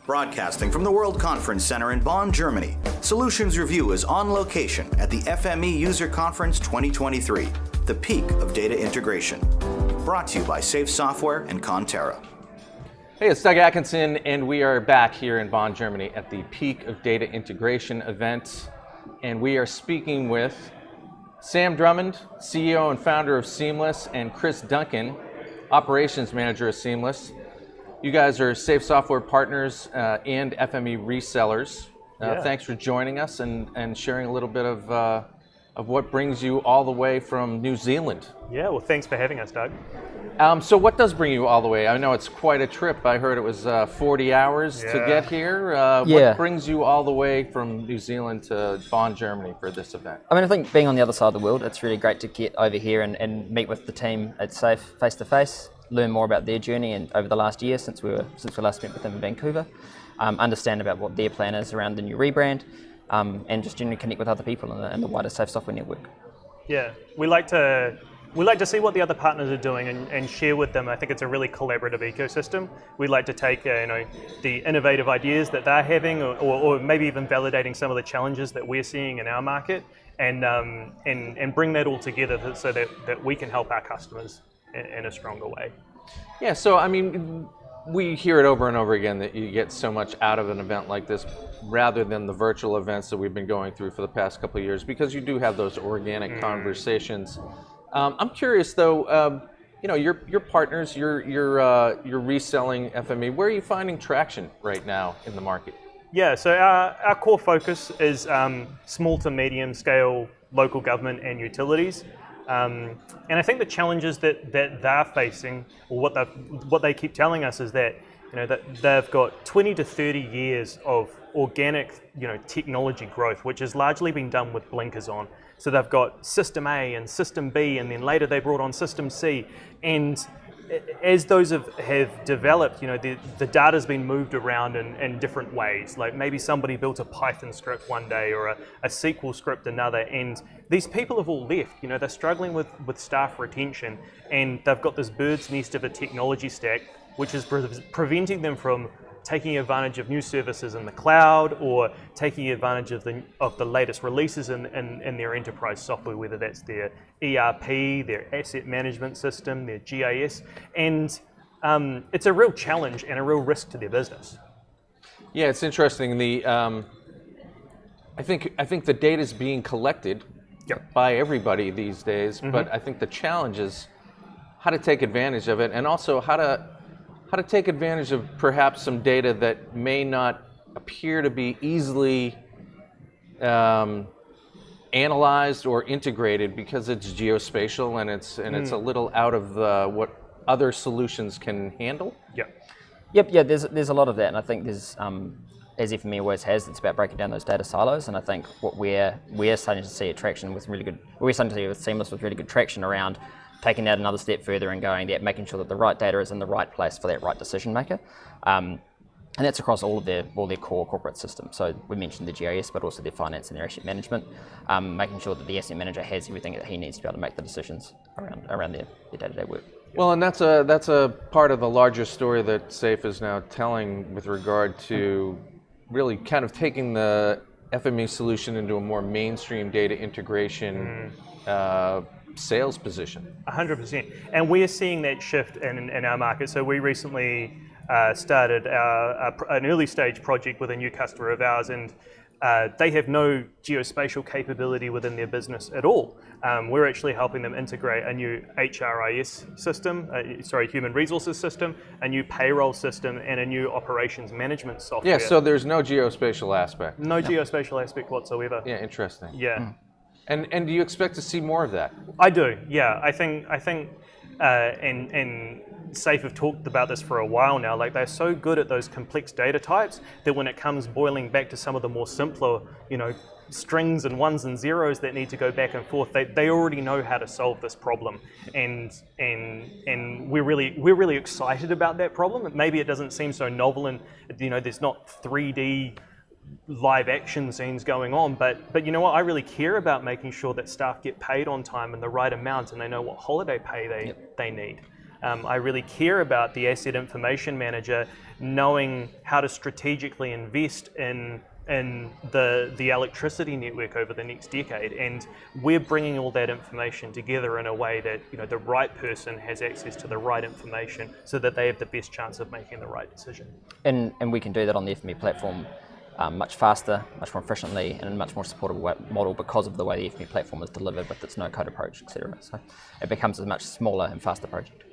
Broadcasting from the World Conference Center in Bonn, Germany, Solutions Review is on location at the FME User Conference 2023, the peak of data integration. Brought to you by Safe Software and Terra. Hey, it's Doug Atkinson, and we are back here in Bonn, Germany at the Peak of Data Integration event. And we are speaking with Sam Drummond, CEO and founder of Seamless, and Chris Duncan, Operations Manager of Seamless. You guys are Safe Software partners and FME resellers. Thanks for joining us and sharing a little bit of what brings you all the way from New Zealand. Yeah, well, thanks for having us, Doug. So what does bring you all the way? I know it's quite a trip. I heard it was 40 hours to get here. What brings you all the way from New Zealand to Bonn, Germany for this event? I think being on the other side of the world, it's really great to get over here and meet with the team at Safe face to face, learn more about their journey and over the last year since we last met with them in Vancouver, understand about what their plan is around the new rebrand, and just generally connect with other people in the wider Safe Software network. Yeah, we like to see what the other partners are doing and share with them. I think it's a really collaborative ecosystem. We like to take the innovative ideas that they're having, or maybe even validating some of the challenges that we're seeing in our market, and bring that all together so that we can help our customers in a stronger way. Yeah, so we hear it over and over again that you get so much out of an event like this rather than the virtual events that we've been going through for the past couple of years, because you do have those organic conversations. I'm curious though, your partners, you're reselling FME. Where are you finding traction right now in the market? Yeah, so our core focus is small to medium scale local government and utilities. And I think the challenges that they're facing, or what they keep telling us, is that that they've got 20 to 30 years of organic technology growth, which has largely been done with blinkers on. So they've got System A and System B, and then later they brought on System C. And as those have developed, the data's been moved around in different ways. Like maybe somebody built a Python script one day or a SQL script another, and these people have all left. They're struggling with staff retention, and they've got this bird's nest of a technology stack, which is preventing them from taking advantage of new services in the cloud, or taking advantage of the latest releases in their enterprise software, whether that's their ERP, their asset management system, their GIS, and it's a real challenge and a real risk to their business. Yeah, it's interesting. I think the data is being collected by everybody these days, but I think the challenge is how to take advantage of it, and also how to take advantage of perhaps some data that may not appear to be easily analyzed or integrated because it's geospatial and it's a little out of what other solutions can handle. Yeah. There's a lot of that, and I think there's as FME always has, it's about breaking down those data silos. And I think what we're starting to see we're starting to see with Seamless with really good traction around taking that another step further and going there, making sure that the right data is in the right place for that right decision maker. And that's across all their core corporate systems. So we mentioned the GIS, but also their finance and their asset management, making sure that the asset manager has everything that he needs to be able to make the decisions around their day-to-day work. Well, and that's a part of the larger story that Safe is now telling with regard to really kind of taking the FME solution into a more mainstream data integration sales position. 100%. And we're seeing that shift in our market. So we recently started an early stage project with a new customer of ours, and they have no geospatial capability within their business at all. We're actually helping them integrate a new HRIS system, human resources system, a new payroll system, and a new operations management software. Yeah, so there's no geospatial aspect. No geospatial aspect whatsoever. Yeah, interesting. Yeah. And do you expect to see more of that? I do, yeah. I think, and Safe have talked about this for a while now. Like, they're so good at those complex data types that when it comes boiling back to some of the more simpler, strings and ones and zeros that need to go back and forth, they already know how to solve this problem, and we're really excited about that problem. Maybe it doesn't seem so novel, and there's not 3D live action scenes going on, but you know what, I really care about making sure that staff get paid on time and the right amount, and they know what holiday pay they need. I really care about the asset information manager knowing how to strategically invest in the electricity network over the next decade, and we're bringing all that information together in a way that the right person has access to the right information so that they have the best chance of making the right decision. And we can do that on the FME platform much faster, much more efficiently, and in a much more supportable model because of the way the FME platform is delivered with its no-code approach, etc. So it becomes a much smaller and faster project.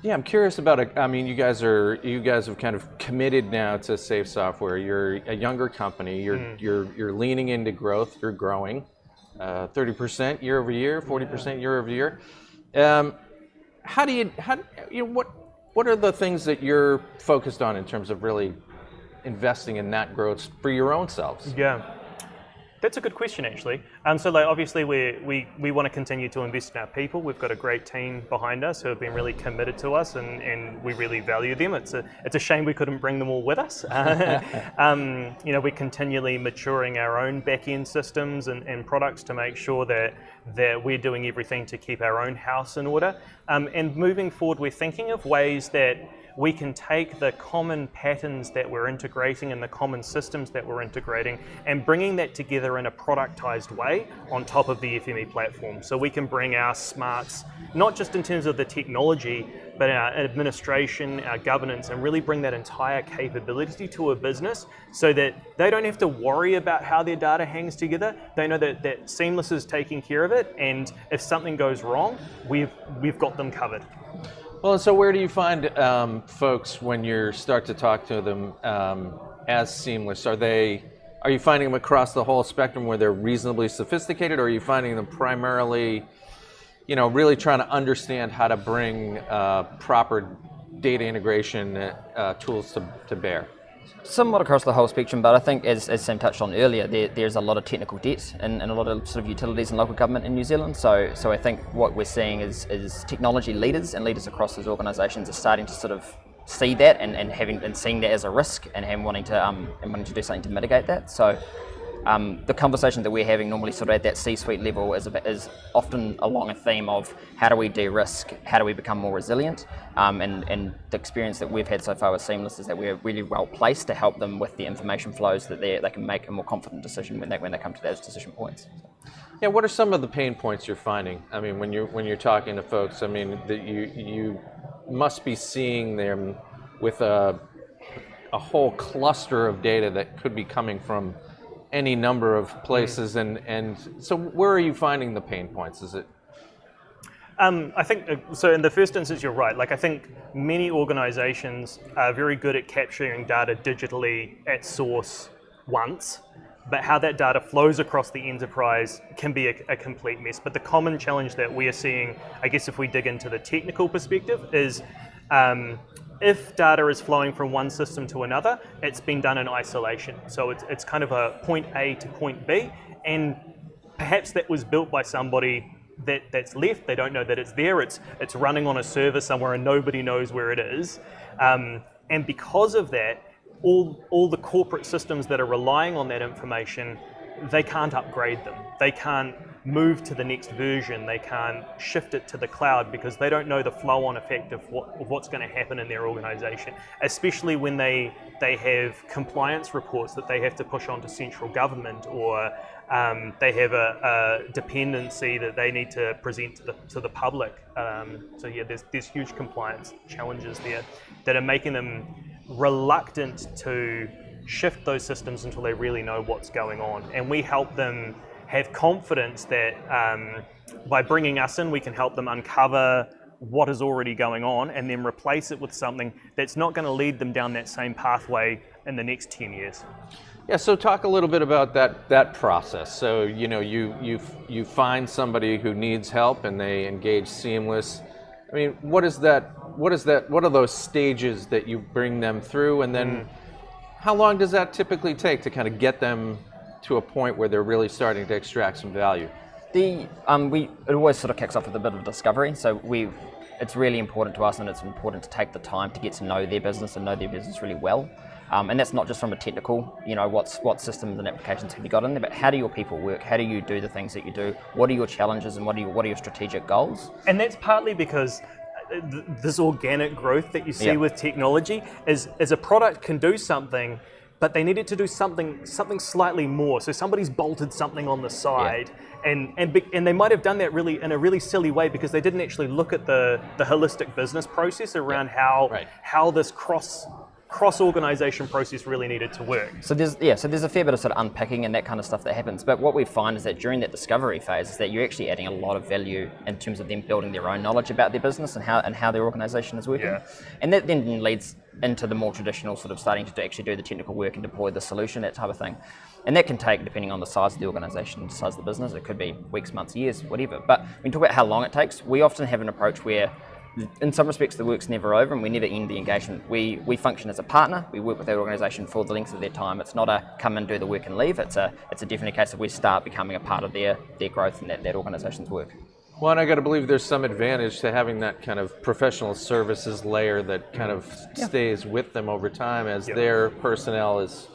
Yeah, I'm curious about it. I mean, you guys have kind of committed now to Safe Software. You're a younger company. You're leaning into growth. You're growing, 30% year over year, 40% year over year. What are the things that you're focused on in terms of really investing in that growth for your own selves? Yeah. That's a good question, actually. So obviously we want to continue to invest in our people. We've got a great team behind us who have been really committed to us, and we really value them. It's a shame we couldn't bring them all with us. We're continually maturing our own back-end systems and products to make sure that we're doing everything to keep our own house in order. And moving forward, we're thinking of ways that we can take the common patterns that we're integrating and the common systems that we're integrating and bringing that together in a productized way on top of the FME platform. So we can bring our smarts, not just in terms of the technology, but our administration, our governance, and really bring that entire capability to a business so that they don't have to worry about how their data hangs together. They know that Seamless is taking care of it, and if something goes wrong, we've got them covered. Well, and so where do you find folks when you start to talk to them as Seamless? Are you finding them across the whole spectrum where they're reasonably sophisticated, or are you finding them primarily, really trying to understand how to bring proper data integration tools to bear? Somewhat across the whole spectrum, but I think as Sam touched on earlier, there's a lot of technical debt and a lot of sort of utilities and local government in New Zealand. So I think what we're seeing is technology leaders and leaders across those organisations are starting to sort of see that and seeing that as a risk and wanting to do something to mitigate that. So the conversation that we're having normally sort of at that C-suite level is often along a theme of how do we de-risk, how do we become more resilient, and the experience that we've had so far with Seamless is that we're really well placed to help them with the information flows that they can make a more confident decision when they come to those decision points. Yeah, what are some of the pain points you're finding? I mean, when you're talking to folks, I mean, that you must be seeing them with a whole cluster of data that could be coming from any number of places, and so where are you finding the pain points? Is it? I think, so in the first instance, you're right. I think many organizations are very good at capturing data digitally at source once, but how that data flows across the enterprise can be a complete mess. But the common challenge that we are seeing, I guess if we dig into the technical perspective, is if data is flowing from one system to another, it's been done in isolation. So it's kind of a point A to point B, and perhaps that was built by somebody that's left. They don't know that it's there. It's running on a server somewhere and nobody knows where it is. And because of that, all the corporate systems that are relying on that information, they can't upgrade them. They can't move to the next version. They can't shift it to the cloud because they don't know the flow-on effect of what's going to happen in their organization, especially when they have compliance reports that they have to push onto central government, or they have a dependency that they need to present to the public. So yeah, there's huge compliance challenges there that are making them reluctant to shift those systems until they really know what's going on. And we help them have confidence that by bringing us in, we can help them uncover what is already going on and then replace it with something that's not going to lead them down that same pathway in the next 10 years. Yeah, so talk a little bit about that process. So you find somebody who needs help and they engage Seamless. I mean, what are those stages that you bring them through, and then how long does that typically take to kind of get them to a point where they're really starting to extract some value? It always sort of kicks off with a bit of discovery. So it's really important to us, and it's important to take the time to get to know their business and know their business really well. And that's not just from a technical, what systems and applications have you got in there, but how do your people work? How do you do the things that you do? What are your challenges and what are your strategic goals? And that's partly because this organic growth that you see Yeah. with technology is a product can do something, but they needed to do something slightly more. So somebody's bolted something on the side, and they might have done that really in a really silly way because they didn't actually look at the holistic business process around how this cross-organization process really needed to work. So there's a fair bit of sort of unpicking and that kind of stuff that happens. But what we find is that during that discovery phase is that you're actually adding a lot of value in terms of them building their own knowledge about their business and how their organization is working. Yeah. And that then leads into the more traditional sort of starting to actually do the technical work and deploy the solution, that type of thing. And that can take, depending on the size of the organization, the size of the business, it could be weeks, months, years, whatever. But when we talk about how long it takes, we often have an approach where in some respects the work's never over and we never end the engagement. We function as a partner. We work with that organisation for the length of their time. It's not a come and do the work and leave. It's a definite case of we start becoming a part of their growth and that organisation's work. Well, and I got to believe there's some advantage to having that kind of professional services layer that kind of stays with them over time as their personnel is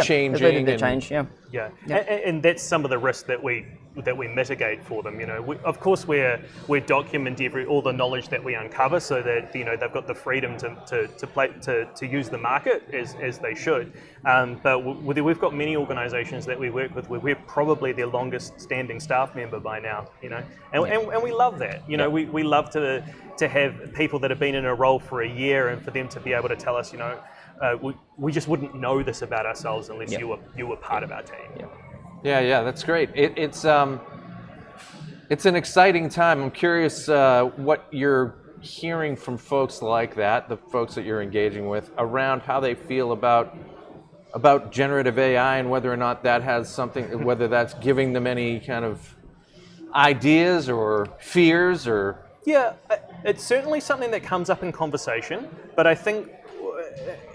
changing. They change, Yeah, and that's some of the risk that we mitigate for them. Of course we're documenting all the knowledge that we uncover, so that they've got the freedom to use the market as they should. But we've got many organisations that we work with where we're probably their longest standing staff member by now. And we love that. We love to have people that have been in a role for a year and for them to be able to tell us, we just wouldn't know this about ourselves unless you were part of our team. Yeah, that's great. It's an exciting time. I'm curious what you're hearing from folks like that, the folks that you're engaging with, around how they feel about generative AI and whether or not that has something, whether that's giving them any kind of ideas or fears or... Yeah, it's certainly something that comes up in conversation, but I think,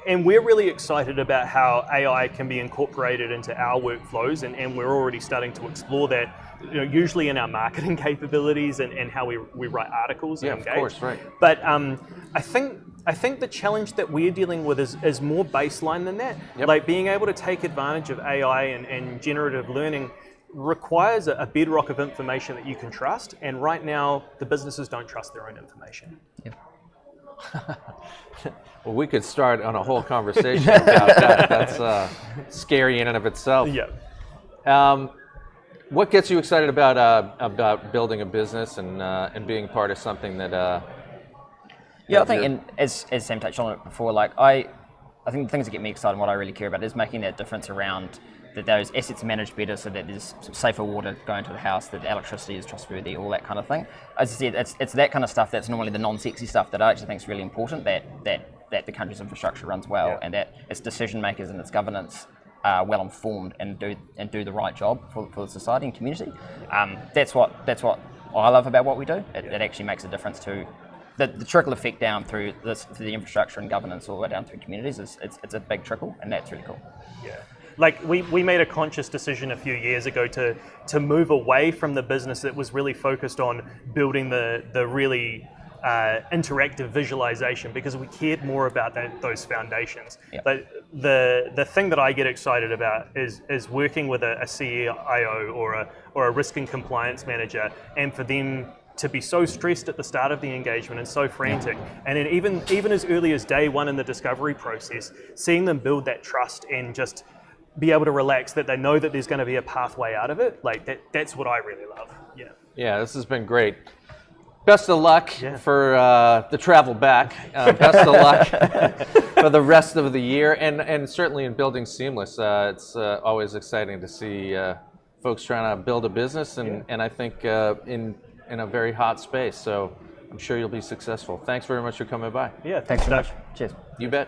and we're really excited about how AI can be incorporated into our workflows, and we're already starting to explore that, usually in our marketing capabilities and how we write articles and engage. Of course, right. But I think the challenge that we're dealing with is more baseline than that. Like being able to take advantage of AI and generative learning requires a bedrock of information that you can trust, and right now the businesses don't trust their own information. Well, we could start on a whole conversation about that. That's scary in and of itself. What gets you excited about building a business and being part of something that? I think, and as Sam touched on it before, I think the things that get me excited and what I really care about is making that difference around that those assets are managed better, so that there's safer water going to the house, that the electricity is trustworthy, all that kind of thing. As I said, it's that kind of stuff that's normally the non-sexy stuff that I actually think is really important, that the country's infrastructure runs well and that its decision makers and its governance are well informed and do the right job for the society and community. That's what I love about what we do. It actually makes a difference to the trickle effect down through the infrastructure and governance all the way down through communities. It's a big trickle, and that's really cool. Yeah. Like we made a conscious decision a few years ago to move away from the business that was really focused on building the really interactive visualization, because we cared more about those foundations. But the thing that I get excited about is working with a CIO or a risk and compliance manager, and for them to be so stressed at the start of the engagement and so frantic, and then even as early as day one in the discovery process, seeing them build that trust and just be able to relax, that they know that there's going to be a pathway out of it. Like that's what I really love. Yeah, this has been great. Best of luck for the travel back. Best of luck for the rest of the year, and certainly in building Seamless. It's always exciting to see folks trying to build a business, and I think in a very hot space. So I'm sure you'll be successful. Thanks very much for coming by. Yeah, Thanks so much. Cheers. You bet.